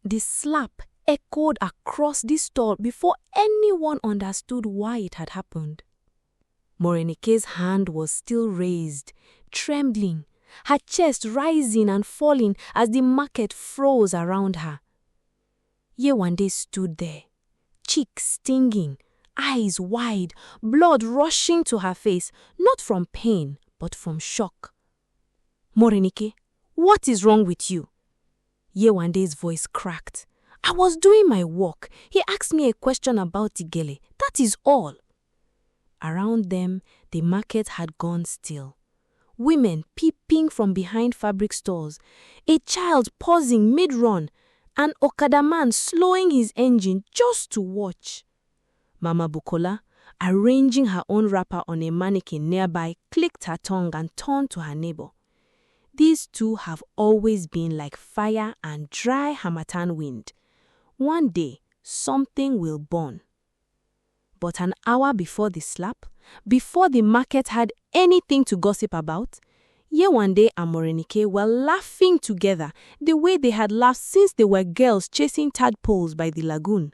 The slap echoed across the stall before anyone understood why it had happened. Morenike's hand was still raised, trembling, her chest rising and falling as the market froze around her. Yewande stood there, cheeks stinging, eyes wide, blood rushing to her face, not from pain, but from shock. "Morenike, what is wrong with you?" Yewande's voice cracked. "I was doing my work. He asked me a question about Tigele. That is all." Around them, the market had gone still. Women peeping from behind fabric stores, a child pausing mid-run, an Okada man slowing his engine just to watch. Mama Bukola, arranging her own wrapper on a mannequin nearby, clicked her tongue and turned to her neighbor. These two have always been like fire and dry harmattan wind. One day, something will burn. But an hour before the slap, before the market had anything to gossip about, Yewande and Morenike were laughing together the way they had laughed since they were girls chasing tadpoles by the lagoon.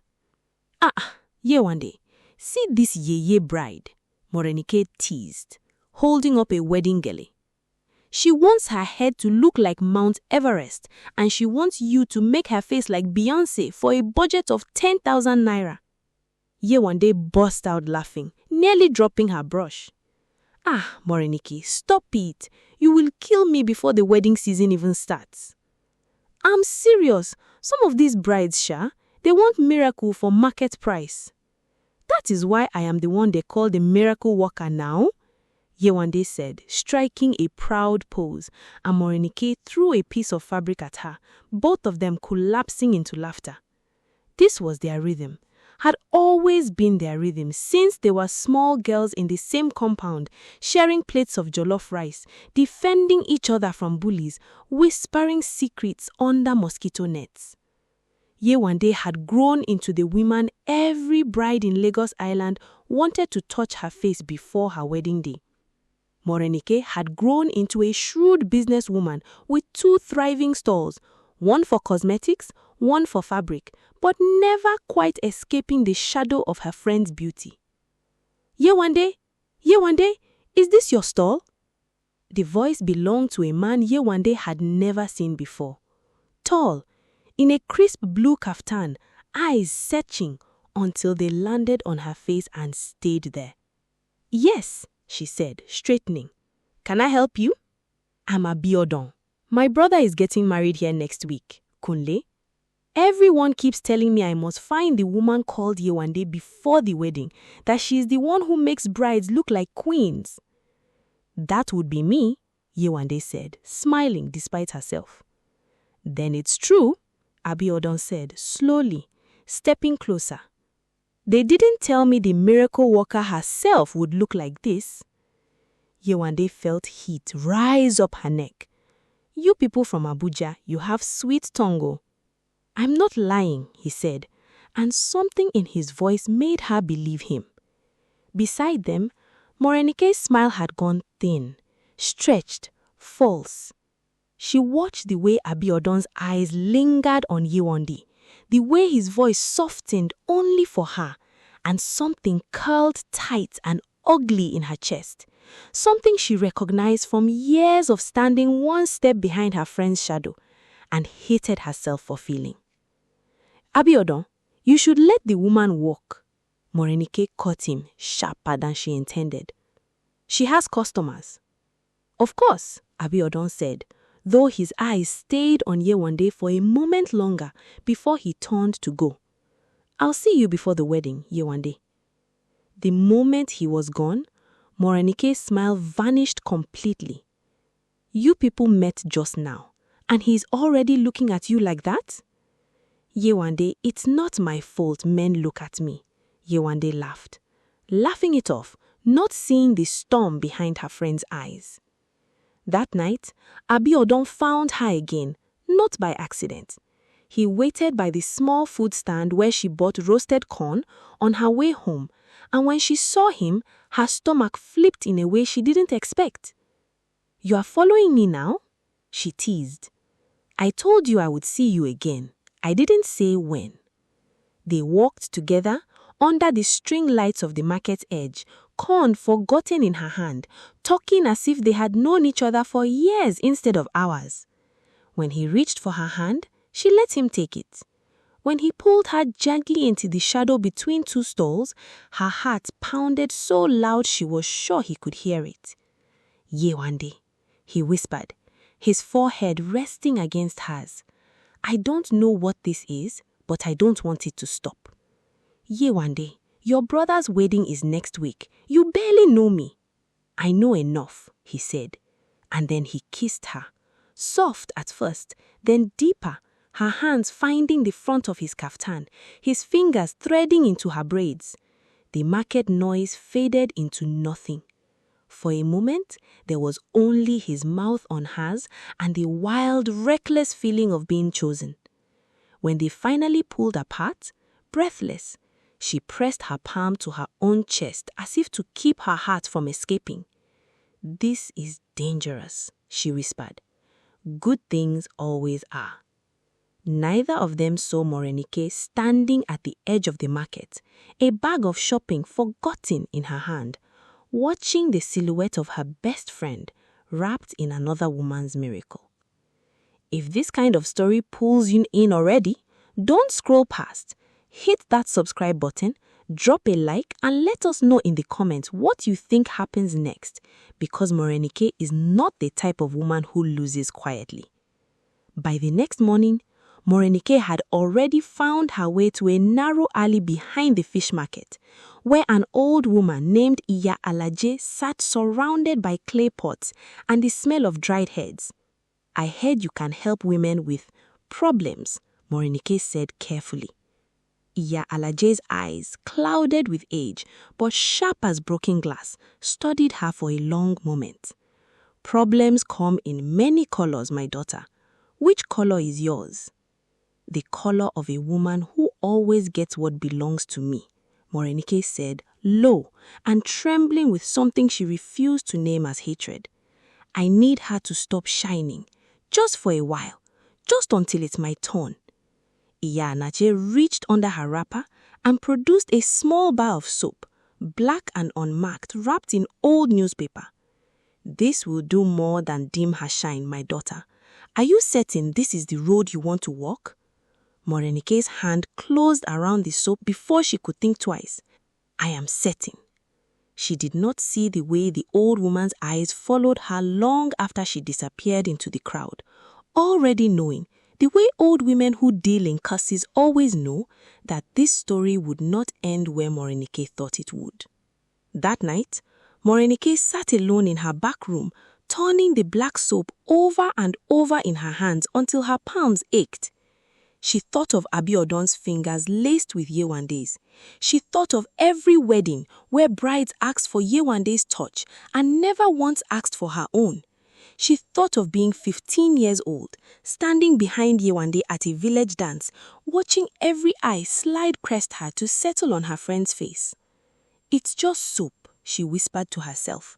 "Ah, Yewande, see this yeye bride," Morenike teased, holding up a wedding gele. "She wants her head to look like Mount Everest, and she wants you to make her face like Beyoncé for a budget of 10,000 naira. Yewande burst out laughing, nearly dropping her brush. "Ah, Morenike, stop it. You will kill me before the wedding season even starts." "I'm serious. Some of these brides, they want miracle for market price." "That is why I am the one they call the miracle worker now," Yewande said, striking a proud pose, and Morenike threw a piece of fabric at her, both of them collapsing into laughter. This was their rhythm, had always been their rhythm since they were small girls in the same compound, sharing plates of jollof rice, defending each other from bullies, whispering secrets under mosquito nets. Yewande had grown into the woman every bride in Lagos Island wanted to touch her face before her wedding day. Morenike had grown into a shrewd businesswoman with 2 thriving stalls, one for cosmetics, one for fabric, but never quite escaping the shadow of her friend's beauty. "Yewande, Yewande, is this your stall?" The voice belonged to a man Yewande had never seen before. Tall, in a crisp blue kaftan, eyes searching until they landed on her face and stayed there. "Yes," she said, straightening. "Can I help you?" "I'm Abiodun. My brother is getting married here next week, Kunle. Everyone keeps telling me I must find the woman called Yewande before the wedding, that she is the one who makes brides look like queens." "That would be me," Yewande said, smiling despite herself. "Then it's true," Abiodun said, slowly, stepping closer. "They didn't tell me the miracle worker herself would look like this." Yewande felt heat rise up her neck. "You people from Abuja, you have sweet tongue." "I'm not lying," he said, and something in his voice made her believe him. Beside them, Morenike's smile had gone thin, stretched, false. She watched the way Abiodun's eyes lingered on Yewande, the way his voice softened only for her, and something curled tight and ugly in her chest, something she recognized from years of standing one step behind her friend's shadow, and hated herself for feeling. "Abiodun, you should let the woman walk." Morenike caught him sharper than she intended. "She has customers." "Of course," Abiodun said, though his eyes stayed on Yewande for a moment longer before he turned to go. "I'll see you before the wedding, Yewande." The moment he was gone, Morenike's smile vanished completely. "You people met just now, and he's already looking at you like that?" "Yewande, it's not my fault men look at me," Yewande laughed, laughing it off, not seeing the storm behind her friend's eyes. That night, Abiodun found her again, not by accident. He waited by the small food stand where she bought roasted corn on her way home, and when she saw him, her stomach flipped in a way she didn't expect. "You are following me now?" she teased. "I told you I would see you again. I didn't say when. They walked together under the string lights of the market edge, corn forgotten in her hand, talking as if they had known each other for years instead of hours. When he reached for her hand, she let him take it. When he pulled her gently into the shadow between two stalls, her heart pounded so loud she was sure he could hear it. "Yewande," he whispered, his forehead resting against hers. "I don't know what this is, but I don't want it to stop. Yewande, your brother's wedding is next week. You barely know me." "I know enough," he said. And then he kissed her. Soft at first, then deeper, her hands finding the front of his kaftan, his fingers threading into her braids. The market noise faded into nothing. For a moment, there was only his mouth on hers and the wild, reckless feeling of being chosen. When they finally pulled apart, breathless, she pressed her palm to her own chest as if to keep her heart from escaping. "This is dangerous," she whispered. "Good things always are." Neither of them saw Morenike standing at the edge of the market, a bag of shopping forgotten in her hand, watching the silhouette of her best friend wrapped in another woman's miracle. If this kind of story pulls you in already, don't scroll past. Hit that subscribe button, drop a like, and let us know in the comments what you think happens next, because Morenike is not the type of woman who loses quietly. By the next morning, Morenike had already found her way to a narrow alley behind the fish market, where an old woman named Iya Alaje sat surrounded by clay pots and the smell of dried heads. "I heard you can help women with problems," Morenike said carefully. Iya Alaje's eyes, clouded with age, but sharp as broken glass, studied her for a long moment. "Problems come in many colors, my daughter. Which color is yours?" "The color of a woman who always gets what belongs to me," Morenike said, low and trembling with something she refused to name as hatred. "I need her to stop shining, just for a while, just until it's my turn." Iya Alaje reached under her wrapper and produced a small bar of soap, black and unmarked, wrapped in old newspaper. "This will do more than dim her shine, my daughter. Are you certain this is the road you want to walk?" Morenike's hand closed around the soap before she could think twice. "I am certain." She did not see the way the old woman's eyes followed her long after she disappeared into the crowd, already knowing, the way old women who deal in curses always know, that this story would not end where Morenike thought it would. That night, Morenike sat alone in her back room, turning the black soap over and over in her hands until her palms ached. She thought of Abiodun's fingers laced with Yewande's. She thought of every wedding where brides asked for Yewande's touch and never once asked for her own. She thought of being 15 years old, standing behind Yewande at a village dance, watching every eye slide crest her to settle on her friend's face. "It's just soap," she whispered to herself.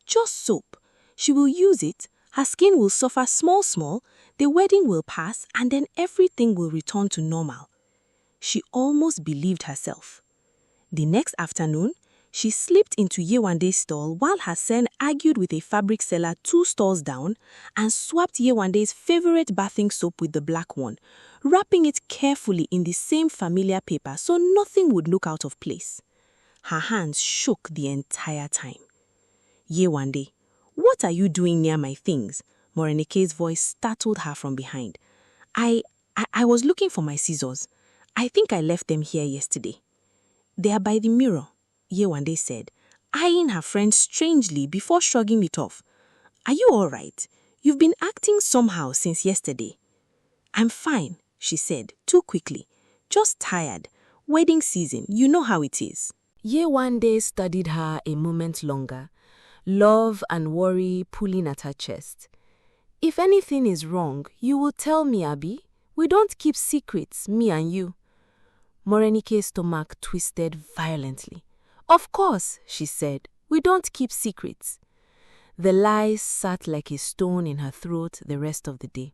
"Just soap. She will use it, her skin will suffer small, the wedding will pass, and then everything will return to normal." She almost believed herself. The next afternoon, she slipped into Yewande's stall while Hassan argued with a fabric seller 2 stalls down and swapped Yewande's favorite bathing soap with the black one, wrapping it carefully in the same familiar paper so nothing would look out of place. Her hands shook the entire time. "Yewande, what are you doing near my things?" Morenike's voice startled her from behind. I was looking for my scissors. I think I left them here yesterday." "They are by the mirror," Yewande said, eyeing her friend strangely before shrugging it off. "Are you all right? You've been acting somehow since yesterday." "I'm fine," she said, too quickly. "Just tired. Wedding season, you know how it is." Yewande studied her a moment longer, love and worry pulling at her chest. "If anything is wrong, you will tell me, Abi. We don't keep secrets, me and you." Morenike's stomach twisted violently. "Of course," she said, "we don't keep secrets." The lie sat like a stone in her throat the rest of the day.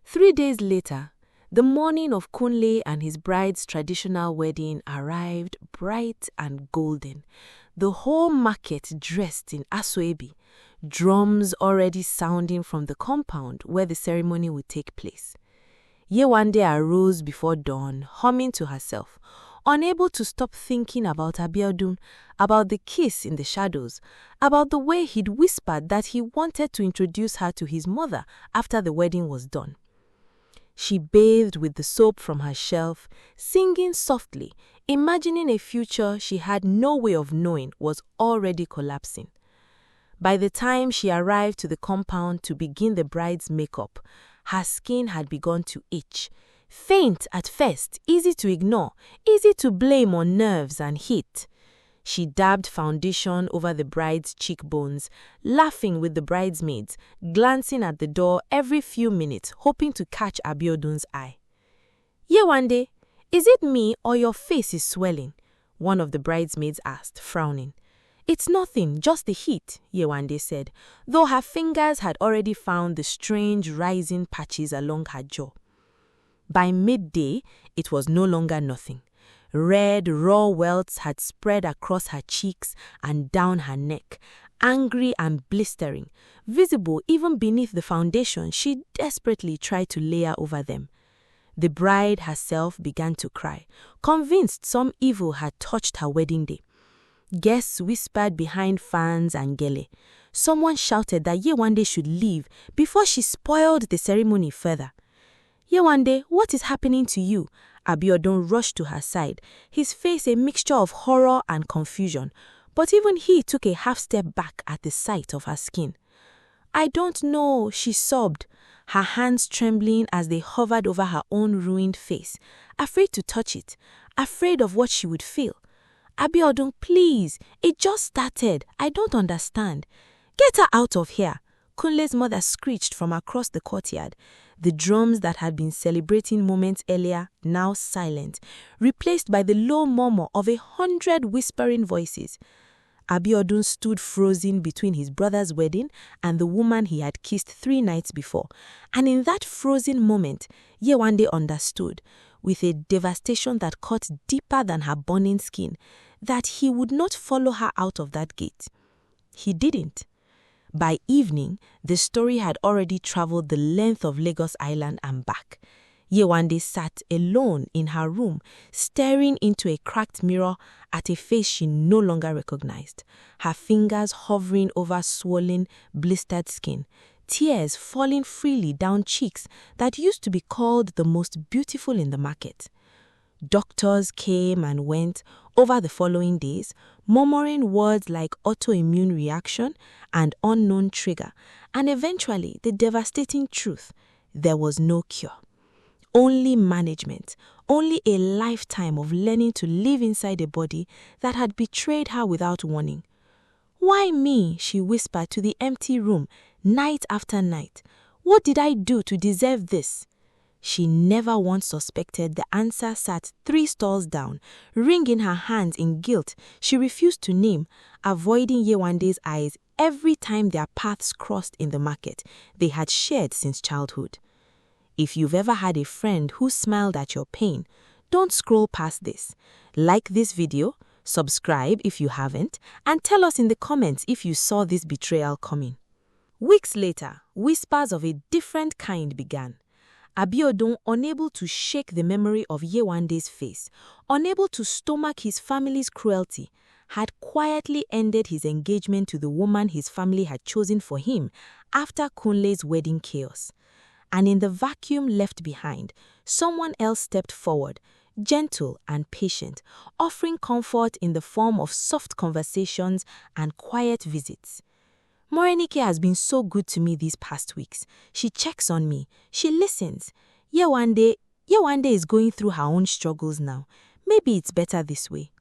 3 days later, The morning of Kunle and his bride's traditional wedding arrived bright and golden. The whole market dressed in asoebi, drums already sounding from the compound where the ceremony would take place. Yewande arose before dawn, humming to herself, unable to stop thinking about Abiodun, about the kiss in the shadows, about the way he'd whispered that he wanted to introduce her to his mother after the wedding was done. She bathed with the soap from her shelf, singing softly, imagining a future she had no way of knowing was already collapsing. By the time she arrived to the compound to begin the bride's makeup, her skin had begun to itch. Faint at first, easy to ignore, easy to blame on nerves and heat. She dabbed foundation over the bride's cheekbones, laughing with the bridesmaids, glancing at the door every few minutes, hoping to catch Abiodun's eye. "Yewande, is it me or your face is swelling?" one of the bridesmaids asked, frowning. "It's nothing, just the heat," Yewande said, though her fingers had already found the strange rising patches along her jaw. By midday, it was no longer nothing. Red, raw welts had spread across her cheeks and down her neck, angry and blistering, visible even beneath the foundation she desperately tried to layer over them. The bride herself began to cry, convinced some evil had touched her wedding day. Guests whispered behind fans and gele. Someone shouted that Yewande should leave before she spoiled the ceremony further. "Yewande, what is happening to you?" Abiodun rushed to her side, his face a mixture of horror and confusion, but even he took a half-step back at the sight of her skin. "I don't know," she sobbed, her hands trembling as they hovered over her own ruined face, afraid to touch it, afraid of what she would feel. "Abiodun, please, it just started. I don't understand." "Get her out of here," Kunle's mother screeched from across the courtyard. The drums that had been celebrating moments earlier, now silent, replaced by the low murmur of 100 whispering voices. Abiodun stood frozen between his brother's wedding and the woman he had kissed 3 nights before, and in that frozen moment, Yewande understood, with a devastation that cut deeper than her burning skin, that he would not follow her out of that gate. He didn't. By evening, the story had already traveled the length of Lagos Island and back. Yewande sat alone in her room, staring into a cracked mirror at a face she no longer recognized, her fingers hovering over swollen, blistered skin, tears falling freely down cheeks that used to be called the most beautiful in the market. Doctors came and went over the following days, murmuring words like autoimmune reaction and unknown trigger, and eventually the devastating truth: there was no cure. Only management, only a lifetime of learning to live inside a body that had betrayed her without warning. "Why me?" she whispered to the empty room, night after night. "What did I do to deserve this?" She never once suspected the answer sat 3 stalls down, wringing her hands in guilt she refused to name, avoiding Yewande's eyes every time their paths crossed in the market they had shared since childhood. If you've ever had a friend who smiled at your pain, don't scroll past this. Like this video, subscribe if you haven't, and tell us in the comments if you saw this betrayal coming. Weeks later, whispers of a different kind began. Abiodun, unable to shake the memory of Yewande's face, unable to stomach his family's cruelty, had quietly ended his engagement to the woman his family had chosen for him after Kunle's wedding chaos. And in the vacuum left behind, someone else stepped forward, gentle and patient, offering comfort in the form of soft conversations and quiet visits. "Morenike has been so good to me these past weeks. She checks on me. She listens. Yewande is going through her own struggles now. Maybe it's better this way."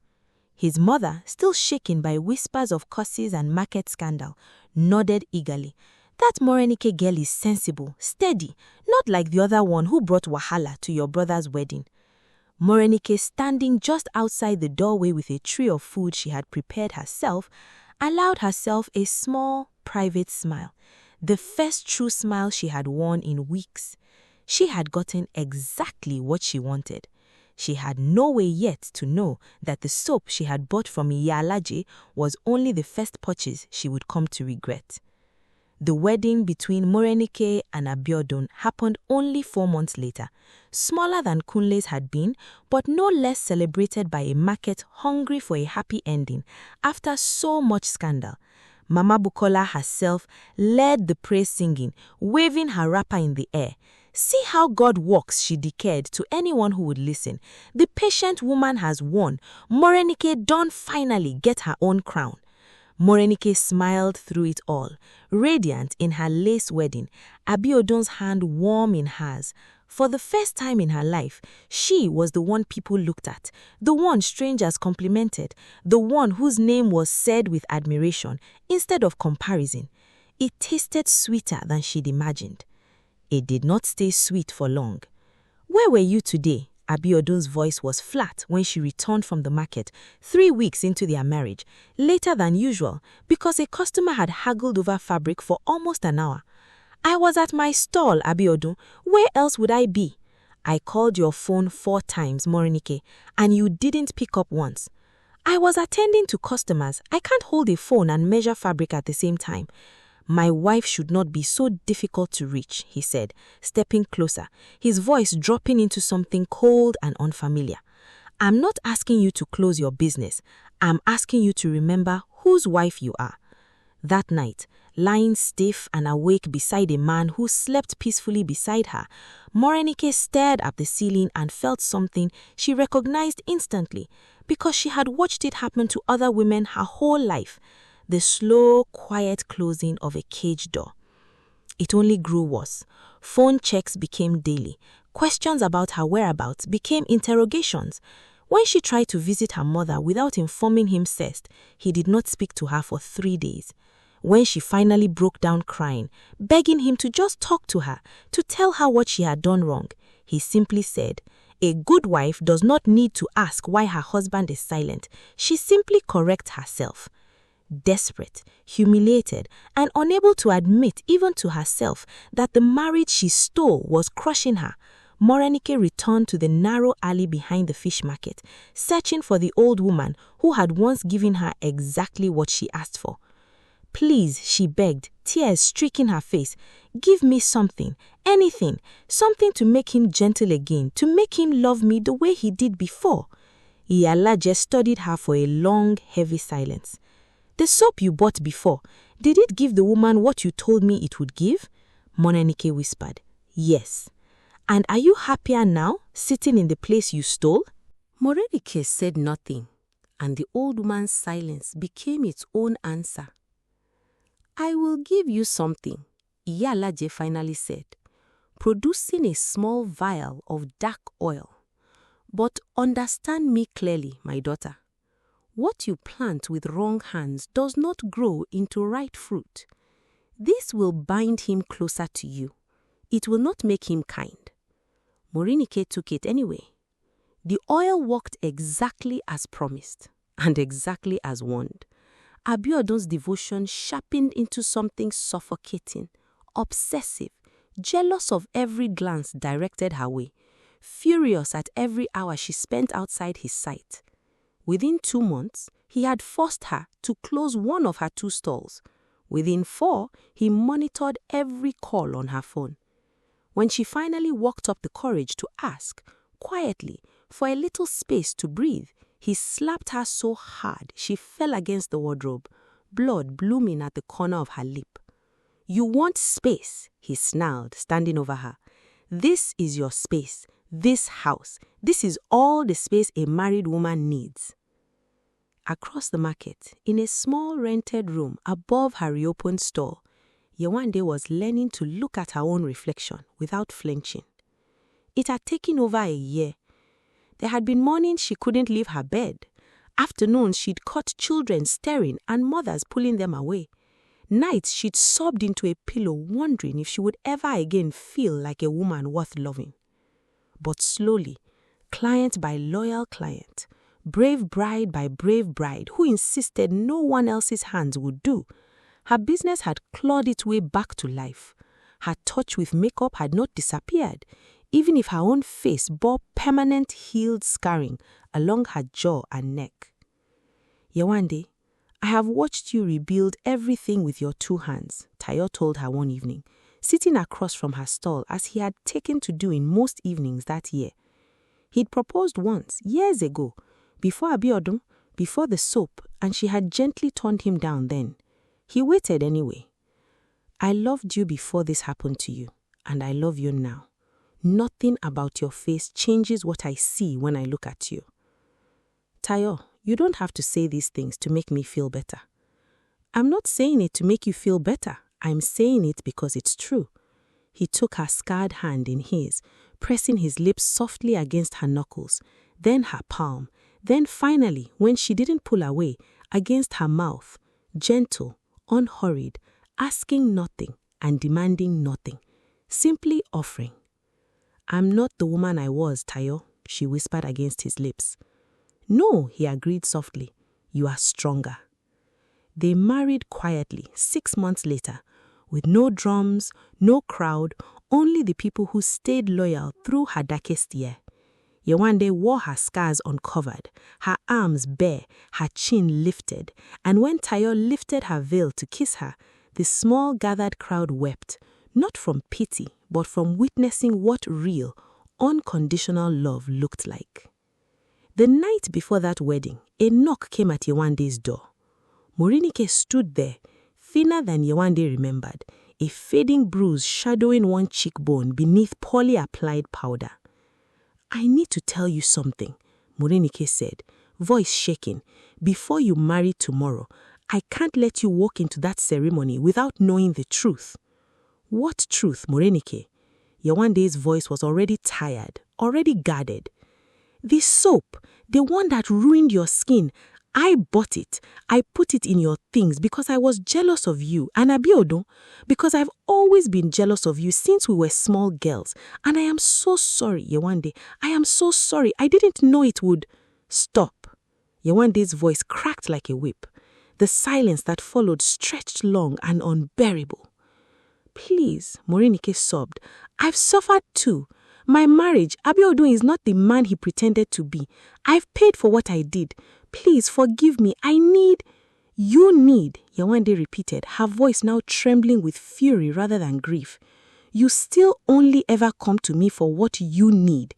His mother, still shaken by whispers of curses and market scandal, nodded eagerly. "That Morenike girl is sensible, steady, not like the other one who brought wahala to your brother's wedding." Morenike, standing just outside the doorway with a tray of food she had prepared herself, allowed herself a small, private smile, the first true smile she had worn in weeks. She had gotten exactly what she wanted. She had no way yet to know that the soap she had bought from Iyalaje was only the first purchase she would come to regret. The wedding between Morenike and Abiodun happened only 4 months later, smaller than Kunle's had been, but no less celebrated by a market hungry for a happy ending after so much scandal. Mama Bukola herself led the praise singing, waving her wrapper in the air. "See how God works," she declared to anyone who would listen. "The patient woman has won. Morenike done finally get her own crown." Morenike smiled through it all, radiant in her lace wedding, Abiodun's hand warm in hers. For the first time in her life, she was the one people looked at, the one strangers complimented, the one whose name was said with admiration instead of comparison. It tasted sweeter than she'd imagined. It did not stay sweet for long. "Where were you today?" Abiodun's voice was flat when she returned from the market 3 weeks into their marriage, later than usual because a customer had haggled over fabric for almost an hour. "I was at my stall, Abiodun. Where else would I be?" "I called your phone 4 times, Morenike, and you didn't pick up once." "I was attending to customers. I can't hold a phone and measure fabric at the same time." "My wife should not be so difficult to reach," he said, stepping closer, his voice dropping into something cold and unfamiliar. "I'm not asking you to close your business. I'm asking you to remember whose wife you are." That night, lying stiff and awake beside a man who slept peacefully beside her, Morenike stared at the ceiling and felt something she recognized instantly because she had watched it happen to other women her whole life. The slow, quiet closing of a cage door. It only grew worse. Phone checks became daily. Questions about her whereabouts became interrogations. When she tried to visit her mother without informing him first, he did not speak to her for 3 days. When she finally broke down crying, begging him to just talk to her, to tell her what she had done wrong, he simply said, "A good wife does not need to ask why her husband is silent. She simply corrects herself." Desperate, humiliated, and unable to admit even to herself that the marriage she stole was crushing her, Morenike returned to the narrow alley behind the fish market, searching for the old woman who had once given her exactly what she asked for. "Please," she begged, tears streaking her face, "give me something, anything, something to make him gentle again, to make him love me the way he did before." Iyalaje studied her for a long, heavy silence. "The soap you bought before, did it give the woman what you told me it would give?" Morenike whispered. "Yes." "And are you happier now, sitting in the place you stole?" Morenike said nothing, and the old woman's silence became its own answer. "I will give you something," Iyalaje finally said, producing a small vial of dark oil. "But understand me clearly, my daughter. What you plant with wrong hands does not grow into right fruit. This will bind him closer to you. It will not make him kind." Morenike took it anyway. The oil worked exactly as promised and exactly as warned. Abiodun's devotion sharpened into something suffocating, obsessive, jealous of every glance directed her way, furious at every hour she spent outside his sight. Within 2 months, he had forced her to close one of her 2 stalls. Within 4, he monitored every call on her phone. When she finally worked up the courage to ask, quietly, for a little space to breathe, he slapped her so hard she fell against the wardrobe, blood blooming at the corner of her lip. "You want space," he snarled, standing over her. "This is your space, this house. This is all the space a married woman needs." Across the market, in a small rented room above her reopened stall, Yewande was learning to look at her own reflection without flinching. It had taken over a year. There had been mornings she couldn't leave her bed. Afternoons she'd caught children staring and mothers pulling them away. Nights she'd sobbed into a pillow wondering if she would ever again feel like a woman worth loving. But slowly, client by loyal client, brave bride by brave bride who insisted no one else's hands would do, her business had clawed its way back to life. Her touch with makeup had not disappeared, even if her own face bore permanent healed scarring along her jaw and neck. "Yewande, I have watched you rebuild everything with your 2 hands," Tayo told her one evening, sitting across from her stall as he had taken to do in most evenings that year. He'd proposed once, years ago, before Abiodun, before the soap, and she had gently turned him down then. He waited anyway. "I loved you before this happened to you, and I love you now. Nothing about your face changes what I see when I look at you." "Tayo, you don't have to say these things to make me feel better." "I'm not saying it to make you feel better. I'm saying it because it's true." He took her scarred hand in his, pressing his lips softly against her knuckles, then her palm, then finally, when she didn't pull away, against her mouth, gentle, unhurried, asking nothing and demanding nothing, simply offering. "I'm not the woman I was, Tayo," she whispered against his lips. "No," he agreed softly. "You are stronger." They married quietly 6 months later, with no drums, no crowd, only the people who stayed loyal through her darkest year. Yewande wore her scars uncovered, her arms bare, her chin lifted, and when Tayo lifted her veil to kiss her, the small gathered crowd wept, not from pity, but from witnessing what real, unconditional love looked like. The night before that wedding, a knock came at Yewande's door. Morenike stood there, thinner than Yewande remembered, a fading bruise shadowing one cheekbone beneath poorly applied powder. "I need to tell you something," Morenike said, voice shaking. "Before you marry tomorrow, I can't let you walk into that ceremony without knowing the truth." "What truth, Morenike?" Yewande's voice was already tired, already guarded. "The soap, the one that ruined your skin. I bought it. I put it in your things because I was jealous of you, and Abiodun, because I've always been jealous of you since we were small girls. And I am so sorry, Yewande. I am so sorry. I didn't know it would." "Stop." Yewande's voice cracked like a whip. The silence that followed stretched long and unbearable. "Please," Morenike sobbed. "I've suffered too. My marriage, Abiodun is not the man he pretended to be. I've paid for what I did. Please forgive me. I need—" "You need," Yewande repeated, her voice now trembling with fury rather than grief. "You still only ever come to me for what you need.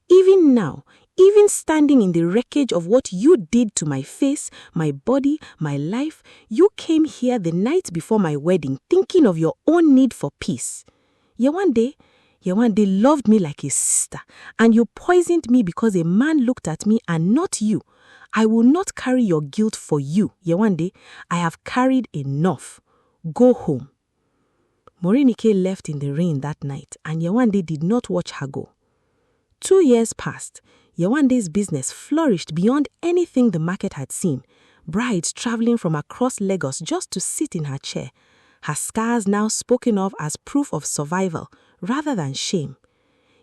Even now, even standing in the wreckage of what you did to my face, my body, my life, you came here the night before my wedding thinking of your own need for peace. Yewande loved me like a sister, and you poisoned me because a man looked at me and not you. I will not carry your guilt for you, Yewande. I have carried enough. Go home." Morenike left in the rain that night, and Yewande did not watch her go. 2 years passed. Yewande's business flourished beyond anything the market had seen. Brides traveling from across Lagos just to sit in her chair. Her scars now spoken of as proof of survival rather than shame.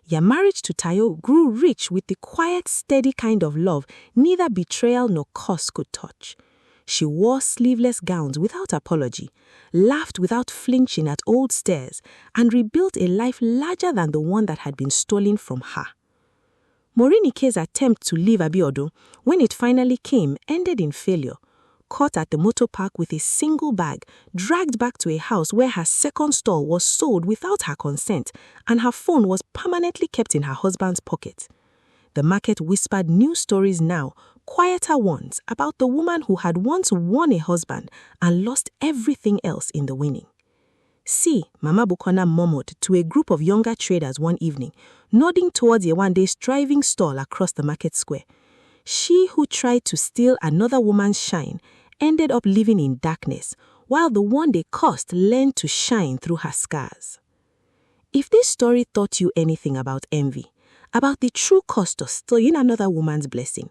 Your marriage to Tayo grew rich with the quiet, steady kind of love neither betrayal nor curse could touch. She wore sleeveless gowns without apology, laughed without flinching at old stares, and rebuilt a life larger than the one that had been stolen from her. Morenike's attempt to leave Abiodun, when it finally came, ended in failure. Caught at the motor park with a single bag, dragged back to a house where her second stall was sold without her consent, and her phone was permanently kept in her husband's pocket. The market whispered new stories now, quieter ones, about the woman who had once won a husband and lost everything else in the winning. "See," Mama Bukona murmured to a group of younger traders one evening, nodding towards Yewande's thriving stall across the market square. She who tried to steal another woman's shine ended up living in darkness, while the one they cursed learned to shine through her scars. If this story taught you anything about envy, about the true cost of stealing another woman's blessing,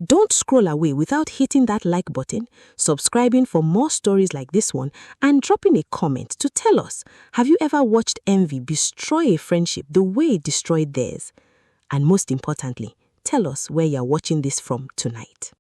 don't scroll away without hitting that like button, subscribing for more stories like this one, and dropping a comment to tell us, have you ever watched envy destroy a friendship the way it destroyed theirs? And most importantly, tell us where you're watching this from tonight.